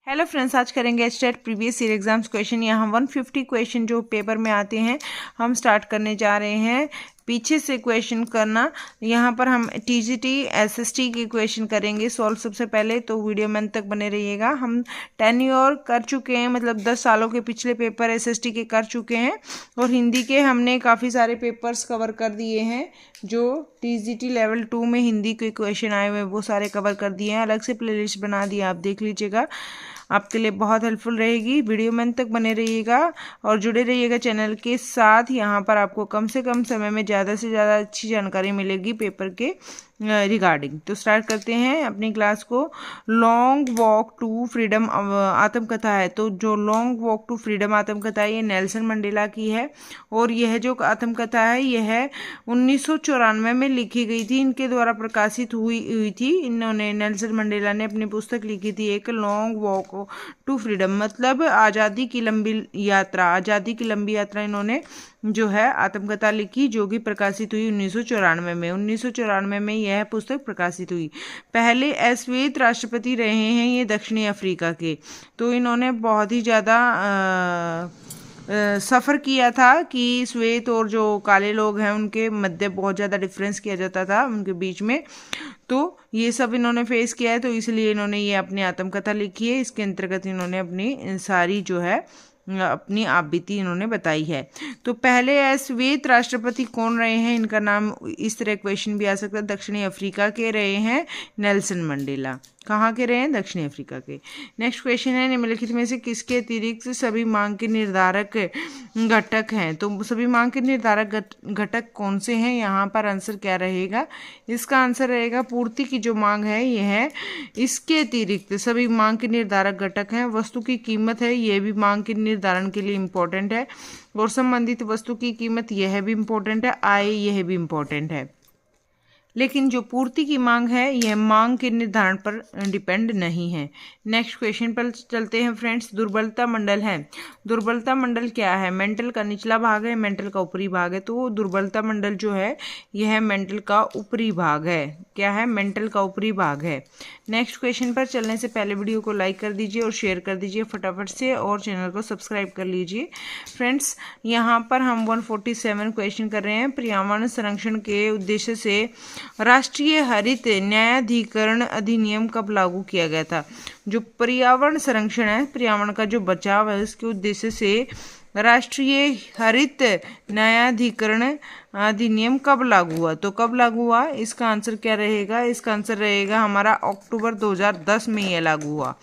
Hello friends, आज करेंगे state previous year exams question. यहाँ 150 क्वेश्चन जो पेपर में आते हैं हम स्टार्ट करने जा रहे हैं पीछे से क्वेश्चन करना। यहाँ पर हम टीजीटी एसएसटी के क्वेश्चन करेंगे सॉल्व सबसे पहले, तो वीडियो में अंत तक बने रहिएगा। हम 10 ईयर कर चुके हैं, मतलब 10 सालों के पिछले पेपर एसएसटी के कर चुके हैं, और हिंदी के हमने काफ़ी सारे पेपर्स कवर कर दिए हैं। जो टीजीटी लेवल 2 में हिंदी के क्वेश्चन आए हुए हैं वो सारे कवर कर दिए हैं। अलग से प्लेलिस्ट बना दिया, आप देख लीजिएगा, आपके लिए बहुत हेल्पफुल रहेगी। वीडियो में अंत तक बने रहिएगा और जुड़े रहिएगा चैनल के साथ। यहाँ पर आपको कम से कम समय में ज़्यादा से ज़्यादा अच्छी जानकारी मिलेगी पेपर के रिगार्डिंग। तो स्टार्ट करते हैं अपनी क्लास को। लॉन्ग वॉक टू फ्रीडम आत्मकथा है, तो जो लॉन्ग वॉक टू फ्रीडम आत्मकथा है ये नेल्सन मंडेला की है, और यह जो आत्मकथा है यह 1994 में लिखी गई थी, इनके द्वारा प्रकाशित हुई थी। इन्होंने नेल्सन मंडेला ने अपनी पुस्तक लिखी थी एक, लॉन्ग वॉक टू फ्रीडम, मतलब आज़ादी की लंबी यात्रा। आज़ादी की लंबी यात्रा इन्होंने जो है आत्मकथा लिखी, जो कि प्रकाशित हुई 1994 में। 1994 में यह पुस्तक प्रकाशित हुई। पहले श्वेत राष्ट्रपति रहे हैं ये दक्षिणी अफ्रीका के, तो इन्होंने बहुत ही ज़्यादा सफ़र किया था कि श्वेत और जो काले लोग हैं उनके मध्य बहुत ज़्यादा डिफरेंस किया जाता था उनके बीच में, तो ये सब इन्होंने फेस किया है, तो इसलिए इन्होंने ये अपनी आत्मकथा लिखी है। इसके अंतर्गत इन्होंने अपनी सारी जो है अपनी आप बीती इन्होंने बताई है। तो पहले श्वेत राष्ट्रपति कौन रहे हैं, इनका नाम इस तरह क्वेश्चन भी आ सकता है। दक्षिणी अफ्रीका के रहे हैं नेल्सन मंडेला। कहाँ के रहे हैं? दक्षिणी अफ्रीका के। नेक्स्ट क्वेश्चन है, निम्नलिखित में से किसके अतिरिक्त सभी मांग के निर्धारक घटक हैं? तो सभी मांग के निर्धारक घटक कौन से हैं? यहाँ पर आंसर क्या रहेगा? इसका आंसर रहेगा पूर्ति की जो मांग है ये है। इसके अतिरिक्त सभी मांग के निर्धारक घटक हैं। वस्तु की कीमत है, यह भी मांग के निर्धारण के लिए इम्पोर्टेंट है, और संबंधित वस्तु की कीमत यह भी इम्पोर्टेंट है। आय यह भी इम्पोर्टेंट है, लेकिन जो पूर्ति की मांग है यह मांग के निर्धारण पर डिपेंड नहीं है। नेक्स्ट क्वेश्चन पर चलते हैं फ्रेंड्स। दुर्बलता मंडल है। दुर्बलता मंडल क्या है? मेंटल का निचला भाग है, मेंटल का ऊपरी भाग है, तो दुर्बलता मंडल जो है यह मेंटल का ऊपरी भाग है। क्या है? मेंटल का ऊपरी भाग है। नेक्स्ट क्वेश्चन पर चलने से पहले वीडियो को लाइक कर दीजिए और शेयर कर दीजिए फटाफट से, और चैनल को सब्सक्राइब कर लीजिए फ्रेंड्स। यहाँ पर हम 147 क्वेश्चन कर रहे हैं। पर्यावरण संरक्षण के उद्देश्य से राष्ट्रीय हरित न्यायाधिकरण अधिनियम कब लागू किया गया था? जो पर्यावरण संरक्षण है, पर्यावरण का जो बचाव है, उसके उद्देश्य से राष्ट्रीय हरित न्यायाधिकरण अधिनियम कब लागू हुआ? तो कब लागू हुआ? इसका आंसर क्या रहेगा? इसका आंसर रहेगा हमारा अक्टूबर 2010 में यह लागू हुआ।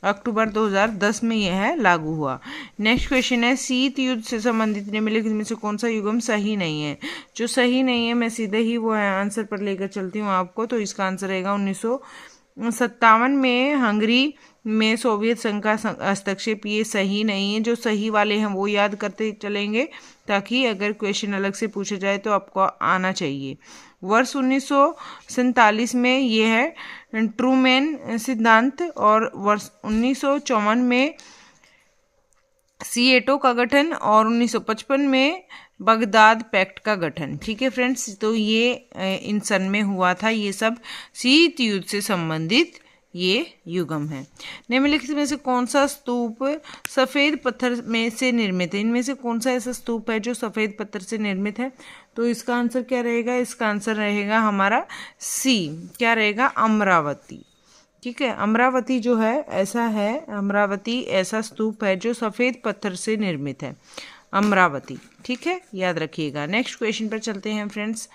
अक्टूबर 2010 में यह लागू हुआ। नेक्स्ट क्वेश्चन है, शीत युद्ध से संबंधित निम्नलिखित में से कौन सा युग्म सही नहीं है? जो सही नहीं है मैं सीधे ही वो आंसर पर लेकर चलती हूँ आपको, तो इसका आंसर रहेगा 1957 में हंगरी में सोवियत संघ का हस्तक्षेप। ये सही नहीं है। जो सही वाले हैं वो याद करते चलेंगे, ताकि अगर क्वेश्चन अलग से पूछा जाए तो आपको आना चाहिए। वर्ष 1947 में यह है ट्रूमैन सिद्धांत, और वर्ष 1954 में सिएटो का गठन, और 1955 में बगदाद पैक्ट का गठन। ठीक है फ्रेंड्स, तो ये इन सन में हुआ था। ये सब शीत युद्ध से संबंधित ये युगम है। निम्नलिखित में से कौन सा स्तूप सफ़ेद पत्थर में से निर्मित है? इनमें से कौन सा ऐसा स्तूप है जो सफ़ेद पत्थर से निर्मित है? तो इसका आंसर क्या रहेगा? इसका आंसर रहेगा हमारा सी। क्या रहेगा? अमरावती। ठीक है, अमरावती जो है ऐसा है, अमरावती ऐसा स्तूप है जो सफ़ेद पत्थर से निर्मित है, अमरावती। ठीक है, याद रखिएगा। नेक्स्ट क्वेश्चन पर चलते हैं फ्रेंड्स।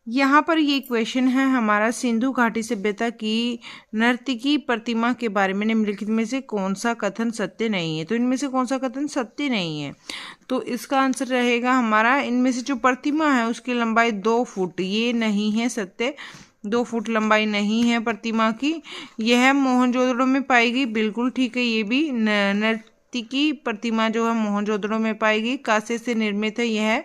यहाँ पर ये क्वेश्चन है हमारा, सिंधु घाटी सभ्यता की नर्तकी प्रतिमा के बारे में निम्नलिखित में से कौन सा कथन सत्य नहीं है? तो इनमें से कौन सा कथन सत्य नहीं है? तो इसका आंसर रहेगा हमारा, इनमें से जो प्रतिमा है उसकी लंबाई 2 फुट, ये नहीं है सत्य। 2 फुट लंबाई नहीं है प्रतिमा की। यह मोहनजोदड़ो में पाई गई, बिल्कुल ठीक है। ये भी नर्तकी प्रतिमा जो है मोहनजोदड़ो में पाई गई, कांसे से निर्मित है। यह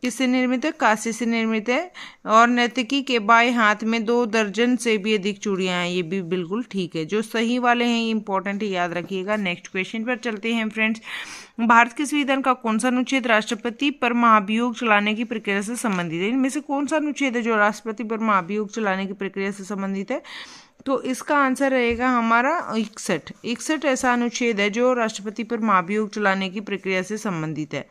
किससे निर्मित है? कांसे से निर्मित है। और नर्तकी के बाएं हाथ में 2 दर्जन से भी अधिक चूड़ियां हैं, ये भी बिल्कुल ठीक है। जो सही वाले हैं ये इंपॉर्टेंट है, याद रखिएगा। नेक्स्ट क्वेश्चन पर चलते हैं फ्रेंड्स। भारत के संविधान का कौन सा अनुच्छेद राष्ट्रपति पर महाभियोग चलाने की प्रक्रिया से संबंधित है? इनमें से कौन सा अनुच्छेद है जो राष्ट्रपति पर महाभियोग चलाने की प्रक्रिया से संबंधित है? तो इसका आंसर रहेगा हमारा 61। 61 ऐसा अनुच्छेद है जो राष्ट्रपति पर महाभियोग चलाने की प्रक्रिया से संबंधित है।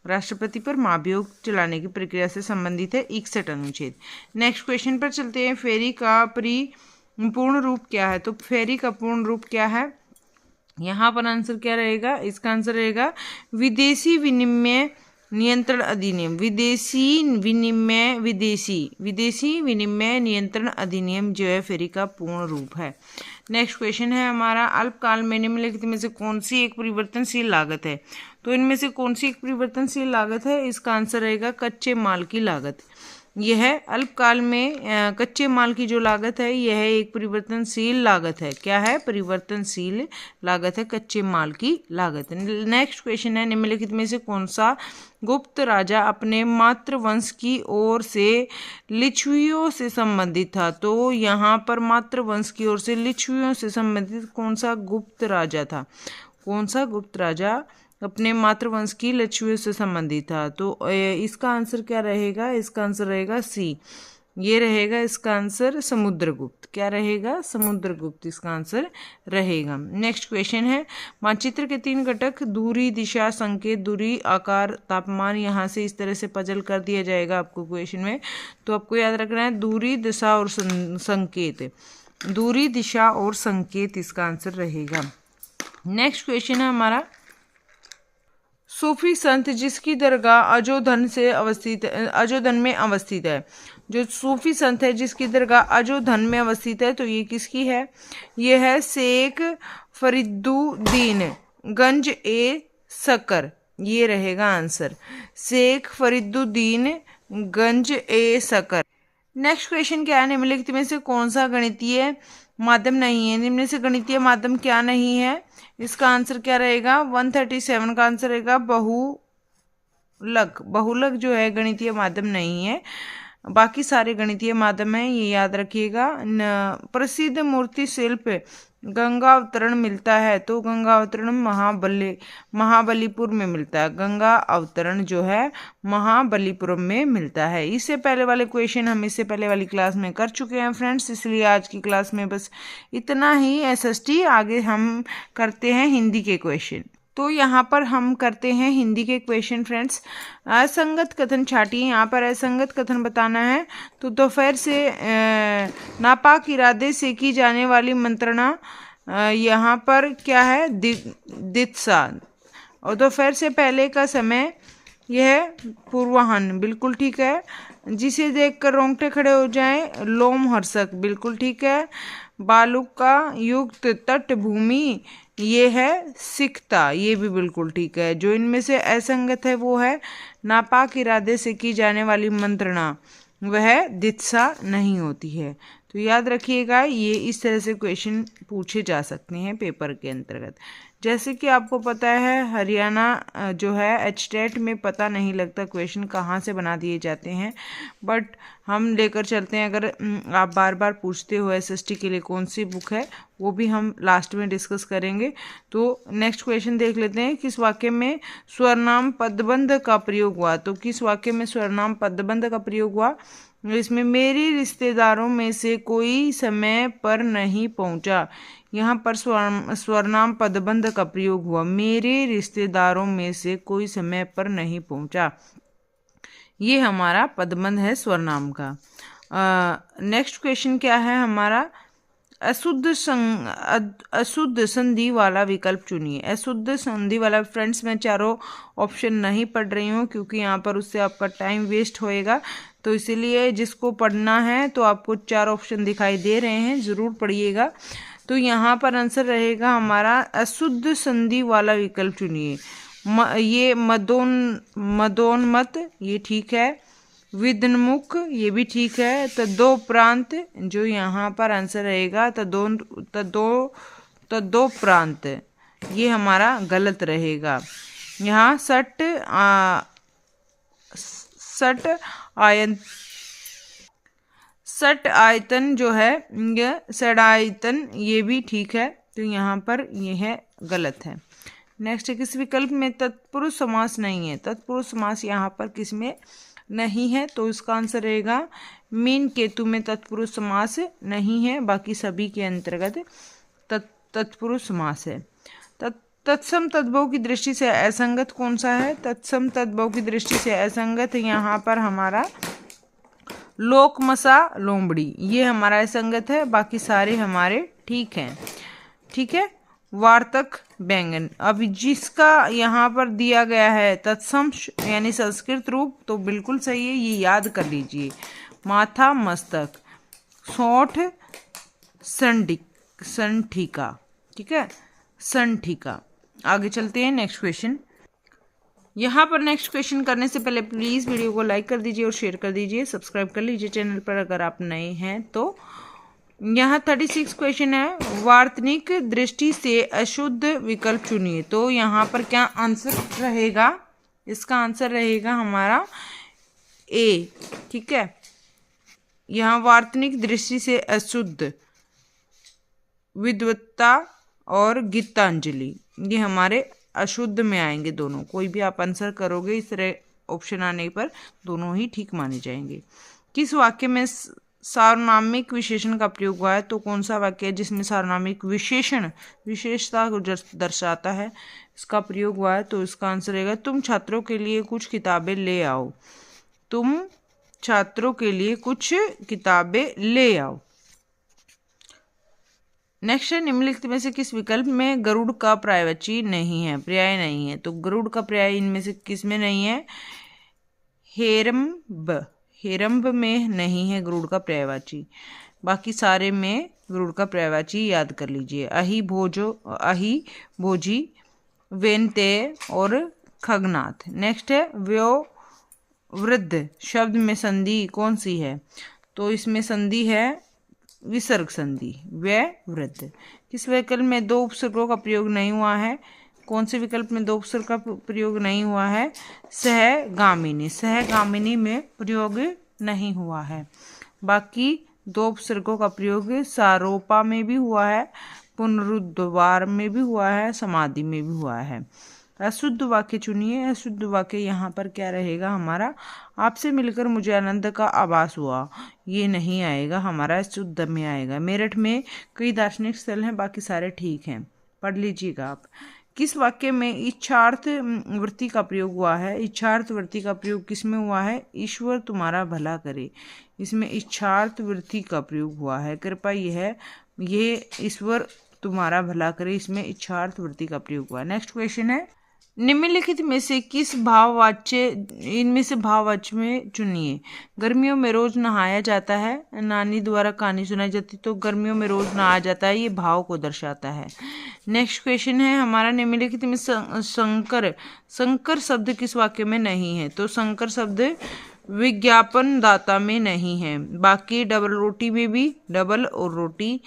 राष्ट्रपति पर महाभियोग चलाने की प्रक्रिया से संबंधित है 61 अनुच्छेद। नेक्स्ट क्वेश्चन पर चलते हैं। फेरी का पूर्ण रूप क्या है? तो फेरी का पूर्ण रूप क्या है? यहाँ पर आंसर क्या रहेगा? इसका आंसर रहेगा विदेशी विनिमय नियंत्रण अधिनियम। विदेशी विनिमय नियंत्रण अधिनियम जो है फेरी का पूर्ण रूप है। नेक्स्ट क्वेश्चन है हमारा, अल्पकाल में निम्नलिखित में से कौन सी एक परिवर्तनशील लागत है? तो इनमें से कौन सी एक परिवर्तनशील लागत है? इसका आंसर रहेगा कच्चे माल की लागत। यह अल्पकाल में कच्चे माल की जो लागत है यह एक परिवर्तनशील लागत है। क्या है? परिवर्तनशील लागत है कच्चे माल की लागत। नेक्स्ट क्वेश्चन है, निम्नलिखित में से कौन सा गुप्त राजा अपने मातृवंश की ओर से लिच्छवियों से संबंधित था? तो यहाँ पर मातृवंश की ओर से लिच्छवियों से संबंधित कौन सा गुप्त राजा था? कौन सा गुप्त राजा अपने मातृवंश की लिच्छवियों से संबंधित था? तो इसका आंसर क्या रहेगा? इसका आंसर रहेगा सी। ये रहेगा इसका आंसर समुद्रगुप्त। क्या रहेगा? समुद्रगुप्त इसका आंसर रहेगा। नेक्स्ट क्वेश्चन है, मानचित्र के 3 घटक दूरी, दिशा, संकेत, दूरी, आकार, तापमान, यहाँ से इस तरह से पजल कर दिया जाएगा आपको क्वेश्चन में। तो आपको याद रखना है दूरी, दिशा और संकेत। दूरी, दिशा और संकेत इसका आंसर रहेगा। नेक्स्ट क्वेश्चन है हमारा, सूफी संत जिसकी दरगाह अजोधन में अवस्थित है। जो सूफी संत है जिसकी दरगाह अजोधन में अवस्थित है, तो ये किसकी है? ये है शेख फरीदुद्दीन गंज ए सक्कर। ये रहेगा आंसर, शेख फरीदुद्दीन गंज ए सक्कर। नेक्स्ट क्वेश्चन क्या है, निम्नलिखित में से कौन सा गणितीय माध्यम नहीं है? निम्न से गणितीय माध्यम क्या नहीं है? इसका आंसर क्या रहेगा? 137 का आंसर रहेगा बहुलक। बहुलक जो है गणितीय माध्यम नहीं है, बाकी सारे गणितीय माध्यम हैं, ये याद रखिएगा। प्रसिद्ध मूर्ति शिल्प गंगा अवतरण मिलता है, तो गंगा अवतरण महाबलीपुर में मिलता है। गंगा अवतरण जो है महाबलीपुरम में मिलता है। इससे पहले वाले क्वेश्चन हम इससे पहले वाली क्लास में कर चुके हैं फ्रेंड्स, इसलिए आज की क्लास में बस इतना ही एसएसटी। आगे हम करते हैं हिंदी के क्वेश्चन। तो यहाँ पर हम करते हैं हिंदी के क्वेश्चन फ्रेंड्स। असंगत कथन छाटिए। यहाँ पर असंगत कथन बताना है। तो दोपहर से नापाक इरादे से की जाने वाली मंत्रणा यहाँ पर क्या है? दित्सा। और दोपहर से पहले का समय यह पूर्वाह्न, बिल्कुल ठीक है। जिसे देखकर रोंगटे खड़े हो जाएं, लोमहर्षक, बिल्कुल ठीक है। बालुका युक्त तट भूमि, ये है सिकता, ये भी बिल्कुल ठीक है। जो इनमें से असंगत है वो है नापाक इरादे से की जाने वाली मंत्रणा, वह दित्सा नहीं होती है। तो याद रखिएगा, ये इस तरह से क्वेश्चन पूछे जा सकते हैं पेपर के अंतर्गत। जैसे कि आपको पता है हरियाणा जो है एचटेट में पता नहीं लगता क्वेश्चन कहाँ से बना दिए जाते हैं, बट हम लेकर चलते हैं। अगर आप बार बार पूछते हो एसएसटी के लिए कौन सी बुक है, वो भी हम लास्ट में डिस्कस करेंगे। तो नेक्स्ट क्वेश्चन देख लेते हैं, किस वाक्य में स्वरनाम पदबंध का प्रयोग हुआ? तो किस वाक्य में स्वरनाम पदबंध का प्रयोग हुआ? इसमें मेरे रिश्तेदारों में से कोई समय पर नहीं पहुंचा, यहाँ पर स्वरनाम पदबंध का प्रयोग हुआ। मेरे रिश्तेदारों में से कोई समय पर नहीं पहुंचा, ये हमारा पदबंध है स्वरनाम का। नेक्स्ट क्वेश्चन क्या है हमारा? अशुद्ध संधि वाला विकल्प चुनिए। अशुद्ध संधि वाला, फ्रेंड्स मैं चारों ऑप्शन नहीं पढ़ रही हूँ क्योंकि यहाँ पर उससे आपका टाइम वेस्ट होएगा, तो इसीलिए जिसको पढ़ना है तो आपको 4 ऑप्शन दिखाई दे रहे हैं, ज़रूर पढ़िएगा। तो यहाँ पर आंसर रहेगा हमारा अशुद्ध संधि वाला विकल्प चुनिए। ये मदोन्मत, ये ठीक है। विदन्मुख, ये भी ठीक है। तदोप्रांत, जो यहाँ पर आंसर रहेगा तदोप्रांत, ये हमारा गलत रहेगा। यहाँ सट आयतन जो है, ये सडायतन, ये भी ठीक है। तो यहाँ पर ये है गलत है। नेक्स्ट, किस विकल्प में तत्पुरुष समास नहीं है? तत्पुरुष समास यहाँ पर किस में नहीं है, तो इसका आंसर रहेगा मीन केतु में तत्पुरुष समास नहीं है, बाकी सभी के अंतर्गत तत्पुरुष समास है। तत्सम तद्भव की दृष्टि से असंगत कौन सा है? तत्सम तद्भव की दृष्टि से असंगत यहाँ पर हमारा लोकमसा लोमड़ी, ये हमारा असंगत है, बाकी सारे हमारे ठीक हैं। ठीक है, वार्तक बैंगन, अभी जिसका यहाँ पर दिया गया है तत्सम यानी संस्कृत रूप, तो बिल्कुल सही है, ये याद कर लीजिए। माथा मस्तक, सौठ संठिका, ठीक है, संठिका। आगे चलते हैं नेक्स्ट क्वेश्चन। यहाँ पर नेक्स्ट क्वेश्चन करने से पहले प्लीज़ वीडियो को लाइक कर दीजिए और शेयर कर दीजिए, सब्सक्राइब कर लीजिए चैनल पर अगर आप नए हैं तो। यहाँ 36 क्वेश्चन है, वार्तनिक दृष्टि से अशुद्ध विकल्प चुनिए। तो यहाँ पर क्या आंसर रहेगा? इसका आंसर रहेगा हमारा ए। ठीक है, यहाँ वार्तनिक दृष्टि से अशुद्ध, विद्वत्ता और गीतांजलि, ये हमारे अशुद्ध में आएंगे दोनों। कोई भी आप आंसर करोगे इस तरह ऑप्शन आने पर दोनों ही ठीक माने जाएंगे। किस वाक्य में सार्वनामिक विशेषण का प्रयोग हुआ है? तो कौन सा वाक्य है जिसमें सार्वनामिक विशेषण विशेषता को दर्शाता है, इसका प्रयोग हुआ है? तो इसका आंसर रहेगा तुम छात्रों के लिए कुछ किताबें ले आओ। तुम छात्रों के लिए कुछ किताबें ले आओ। नेक्स्ट है, निम्नलिखित में से किस विकल्प में गरुड़ का पर्यायवाची नहीं है, पर्याय नहीं है? तो गरुड़ का पर्याय इनमें से किस में नहीं है? हेरम्ब, हेरम्ब में नहीं है गरुड़ का पर्यायवाची, बाकी सारे में गरुड़ का पर्यायवाची याद कर लीजिए। अहि भोजी, वेनते और खगनाथ। नेक्स्ट है, व्यो वृद्ध शब्द में संधि कौन सी है? तो इसमें संधि है विसर्ग संधि, व्य वृद्ध। किस विकल्प में दो उपसर्गों का प्रयोग नहीं हुआ है? कौन से विकल्प में दो उपसर्ग का प्रयोग नहीं हुआ है? सहगामिनी, सहगामिनी में प्रयोग नहीं हुआ है। बाकी दो उपसर्गों का प्रयोग सारोपा में भी हुआ है, पुनरुद्वार में भी हुआ है, समाधि में भी हुआ है। अशुद्ध वाक्य चुनिए। अशुद्ध वाक्य यहाँ पर क्या रहेगा हमारा? आपसे मिलकर मुझे आनंद का आभास हुआ, ये नहीं आएगा, हमारा शुद्ध में आएगा। मेरठ में कई दार्शनिक स्थल हैं, बाकी सारे ठीक हैं, पढ़ लीजिएगा आप। किस वाक्य में इच्छार्थ वृत्ति का प्रयोग हुआ है? इच्छार्थ वृत्ति का प्रयोग किस में हुआ है? ईश्वर तुम्हारा भला करे, इसमें इच्छार्थ वृत्ति का प्रयोग हुआ है। कृपया ये ईश्वर तुम्हारा भला करे, इसमें इच्छार्थ वृत्ति का प्रयोग हुआ है। नेक्स्ट क्वेश्चन है, निम्नलिखित में से किस भाववाच्य, इनमें से भाववाच्य में चुनिए। गर्मियों में रोज नहाया जाता है, नानी द्वारा कहानी सुनाई जाती, तो गर्मियों में रोज नहाया जाता है, ये भाव को दर्शाता है। नेक्स्ट क्वेश्चन है हमारा, निम्नलिखित में संकर, संकर शब्द किस वाक्य में नहीं है? तो संकर शब्द विज्ञापन दाता में नहीं है, बाकी डबल रोटी में भी, डबल और रोटी,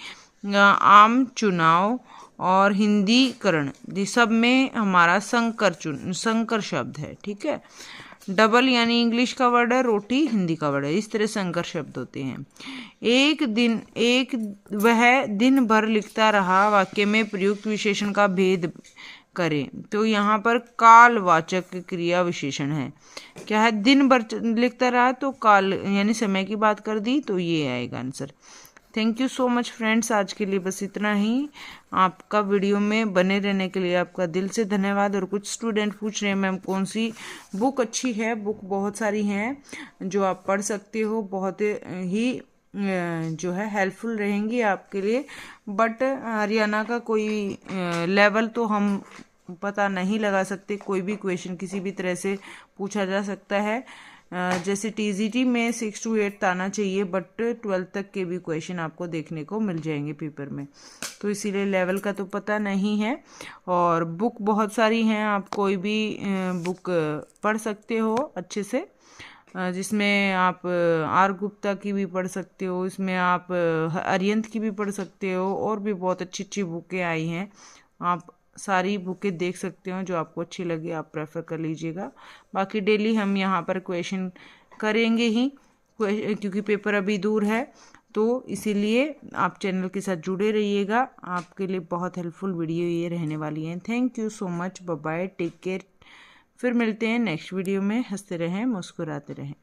आम चुनाव और हिंदीकरण, सब में हमारा संकर शब्द है। ठीक है, डबल यानी इंग्लिश का वर्ड है, रोटी हिंदी का वर्ड है, इस तरह संकर शब्द होते हैं। वह दिन भर लिखता रहा, वाक्य में प्रयुक्त विशेषण का भेद करें। तो यहाँ पर कालवाचक क्रिया विशेषण है। क्या है? दिन भर लिखता रहा, तो काल यानी समय की बात कर दी, तो ये आएगा answer. Thank you so much friends, आज के लिए बस इतना ही। आपका वीडियो में बने रहने के लिए आपका दिल से धन्यवाद। और कुछ स्टूडेंट पूछ रहे हैं मैम कौन सी बुक अच्छी है? बुक बहुत सारी हैं जो आप पढ़ सकते हो, बहुत ही जो है हेल्पफुल रहेंगी आपके लिए। बट हरियाणा का कोई लेवल तो हम पता नहीं लगा सकते, कोई भी क्वेश्चन किसी भी तरह से पूछा जा सकता है। जैसे टीजीटी में 6 to 8 आना चाहिए, बट 12 तक के भी क्वेश्चन आपको देखने को मिल जाएंगे पेपर में, तो इसीलिए लेवल का तो पता नहीं है। और बुक बहुत सारी हैं, आप कोई भी बुक पढ़ सकते हो अच्छे से, जिसमें आप आर गुप्ता की भी पढ़ सकते हो, इसमें आप अरिहंत की भी पढ़ सकते हो, और भी बहुत अच्छी अच्छी बुकें आई हैं। आप सारी बुकें देख सकते हो, जो आपको अच्छी लगे आप प्रेफर कर लीजिएगा। बाकी डेली हम यहाँ पर क्वेश्चन करेंगे ही, क्योंकि पेपर अभी दूर है, तो इसीलिए आप चैनल के साथ जुड़े रहिएगा। आपके लिए बहुत हेल्पफुल वीडियो ये रहने वाली है। Thank you so much, bye bye, take care. फिर मिलते हैं नेक्स्ट वीडियो में। हंसते रहें, मुस्कुराते रहें।